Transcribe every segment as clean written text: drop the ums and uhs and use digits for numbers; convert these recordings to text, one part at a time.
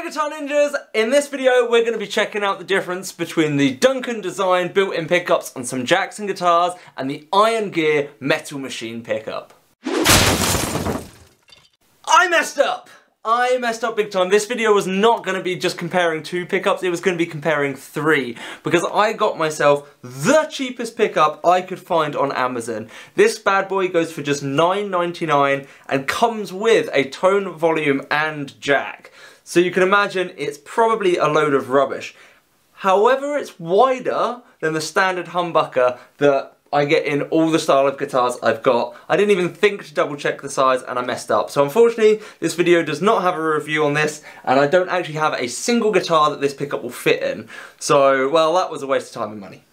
Hi Guitar Ninjas! In this video we're going to be checking out the difference between the Duncan design built-in pickups on some Jackson guitars and the Iron Gear Metal Machine pickup. I messed up big time. This video was not going to be just comparing two pickups, it was going to be comparing three, because I got myself the cheapest pickup I could find on Amazon. This bad boy goes for just $9.99 and comes with a tone, volume and jack. So you can imagine it's probably a load of rubbish. However, it's wider than the standard humbucker that I get in all the style of guitars I've got. I didn't even think to double check the size and I messed up. So unfortunately, this video does not have a review on this and I don't actually have a single guitar that this pickup will fit in. So, well, that was a waste of time and money.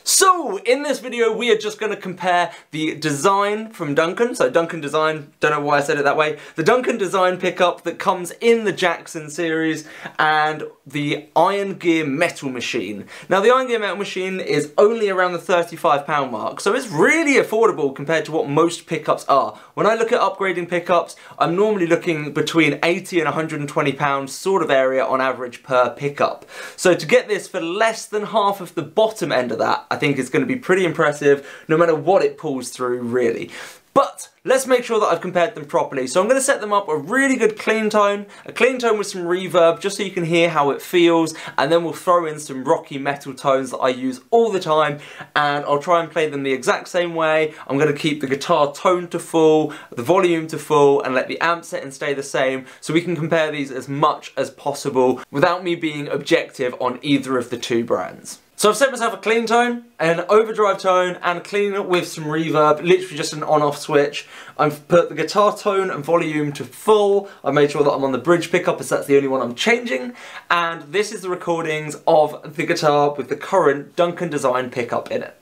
So, in this video we are just going to compare the design from Duncan, so Duncan design, don't know why I said it that way, the Duncan design pickup that comes in the Jackson series and the Iron Gear Metal Machine. Now the Iron Gear Metal Machine is only around the £35 mark, so it's really affordable compared to what most pickups are. When I look at upgrading pickups, I'm normally looking between £80 and £120 sort of area on average per pickup. So to get this for less than half of the bottom end of that, I think it's going to be pretty impressive no matter what it pulls through, really. But let's make sure that I've compared them properly. So I'm going to set them up a really good clean tone with some reverb just so you can hear how it feels, and then we'll throw in some rocky metal tones that I use all the time and I'll try and play them the exact same way. I'm going to keep the guitar tone to full, the volume to full, and let the amp setting stay the same so we can compare these as much as possible without me being objective on either of the two brands. So I've set myself a clean tone, an overdrive tone, and clean with some reverb, literally just an on-off switch. I've put the guitar tone and volume to full. I've made sure that I'm on the bridge pickup as that's the only one I'm changing. And this is the recordings of the guitar with the current Duncan design pickup in it.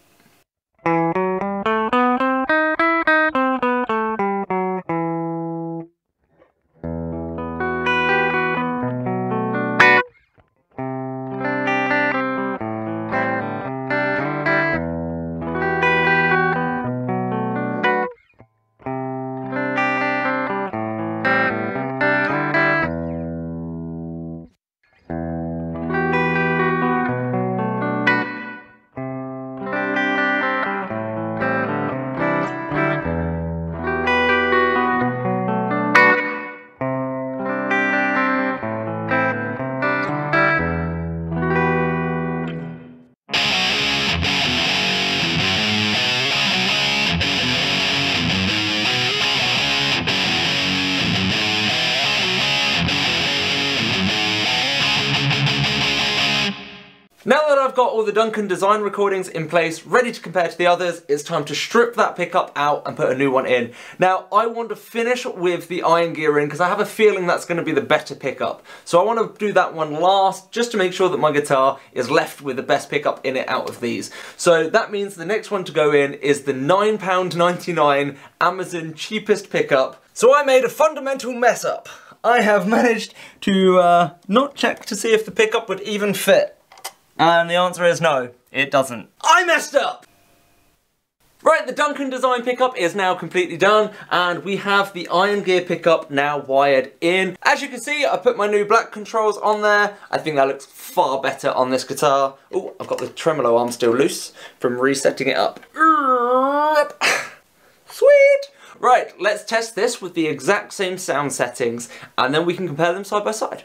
Now that I've got all the Duncan design recordings in place, ready to compare to the others, it's time to strip that pickup out and put a new one in. Now, I want to finish with the Iron Gear in because I have a feeling that's going to be the better pickup. So I want to do that one last, just to make sure that my guitar is left with the best pickup in it out of these. So that means the next one to go in is the £9.99 Amazon cheapest pickup. So I made a fundamental mess up. I have managed to not check to see if the pickup would even fit. And the answer is no, it doesn't. I messed up! Right, the Duncan design pickup is now completely done, and we have the Iron Gear pickup now wired in. As you can see, I put my new black controls on there. I think that looks far better on this guitar. Oh, I've got the tremolo arm still loose from resetting it up. Sweet! Right, let's test this with the exact same sound settings, and then we can compare them side by side.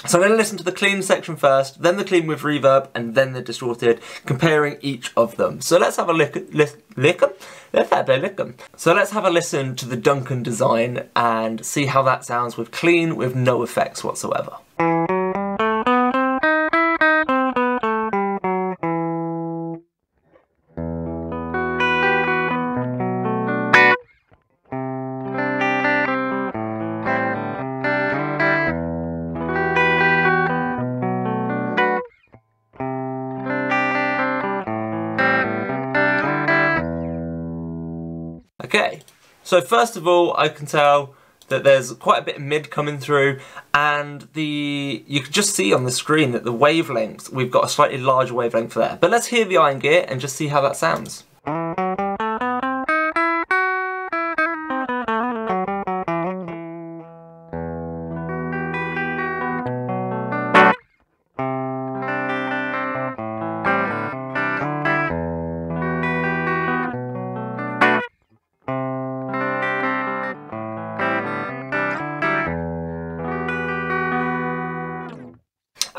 So I'm going to listen to the clean section first, then the clean with reverb, and then the distorted, comparing each of them. So let's have a So let's have a listen to the Duncan design and see how that sounds with clean, with no effects whatsoever. Okay, so first of all, I can tell that there's quite a bit of mid coming through, and you can just see on the screen that the wavelengths, we've got a slightly larger wavelength there. But let's hear the iron gear and just see how that sounds.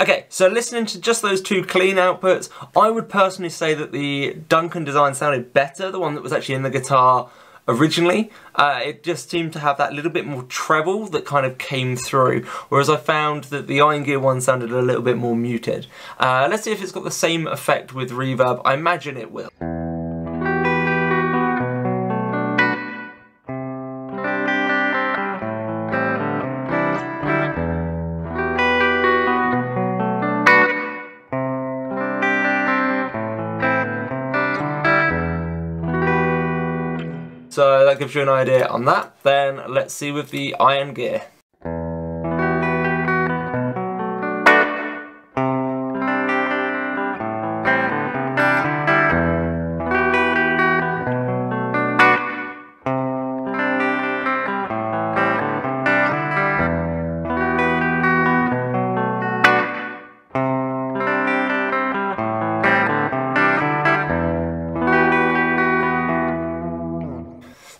Okay, so listening to just those two clean outputs, I would personally say that the Duncan design sounded better, the one that was actually in the guitar originally. It just seemed to have that little bit more treble that kind of came through, whereas I found that the Iron Gear one sounded a little bit more muted. Let's see if it's got the same effect with reverb. I imagine it will. So that gives you an idea on that. Then let's see with the Iron Gear.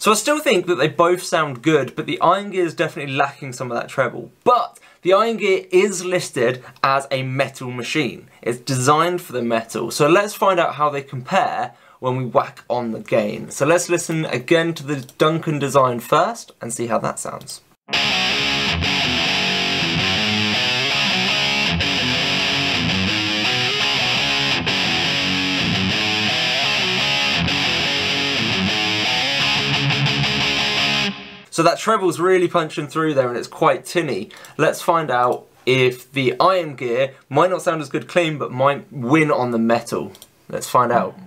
So I still think that they both sound good, but the Iron Gear is definitely lacking some of that treble. But the Iron Gear is listed as a metal machine. It's designed for the metal. So let's find out how they compare when we whack on the gain. So let's listen again to the Duncan design first and see how that sounds. So that treble's really punching through there and it's quite tinny. Let's find out if the Iron Gear might not sound as good clean but might win on the metal. Let's find out.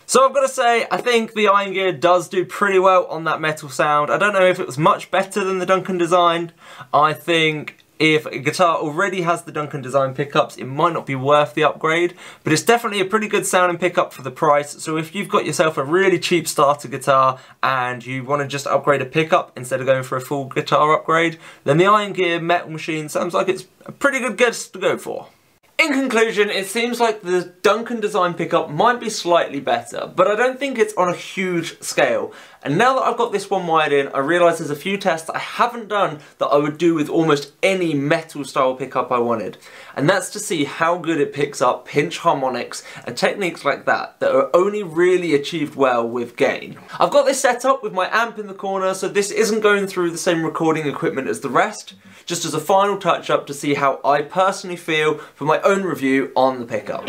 So I've got to say, I think the Iron Gear does do pretty well on that metal sound. I don't know if it was much better than the Duncan design. I think if a guitar already has the Duncan design pickups, it might not be worth the upgrade, but it's definitely a pretty good sounding pickup for the price. So if you've got yourself a really cheap starter guitar and you want to just upgrade a pickup instead of going for a full guitar upgrade, then the Iron Gear metal machine sounds like it's a pretty good guess to go for. In conclusion, it seems like the Duncan design pickup might be slightly better, but I don't think it's on a huge scale. And now that I've got this one wired in, I realise there's a few tests I haven't done that I would do with almost any metal style pickup I wanted. And that's to see how good it picks up pinch harmonics and techniques like that that are only really achieved well with gain. I've got this set up with my amp in the corner, so this isn't going through the same recording equipment as the rest, just as a final touch up to see how I personally feel for my own review on the pickup.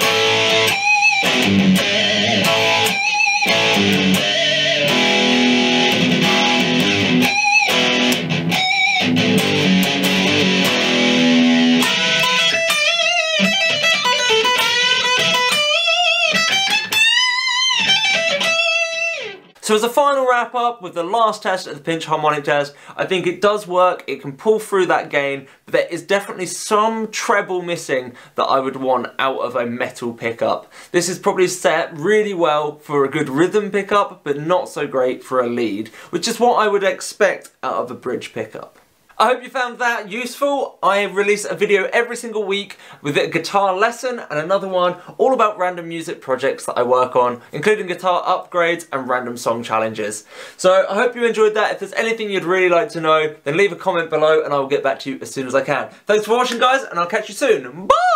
So as a final wrap up with the last test of the pinch harmonic test, I think it does work, it can pull through that gain, but there is definitely some treble missing that I would want out of a metal pickup. This is probably set really well for a good rhythm pickup, but not so great for a lead, which is what I would expect out of a bridge pickup. I hope you found that useful. I release a video every single week with a guitar lesson and another one all about random music projects that I work on, including guitar upgrades and random song challenges. So I hope you enjoyed that. If there's anything you'd really like to know, then leave a comment below and I will get back to you as soon as I can. Thanks for watching, guys, and I'll catch you soon. Bye!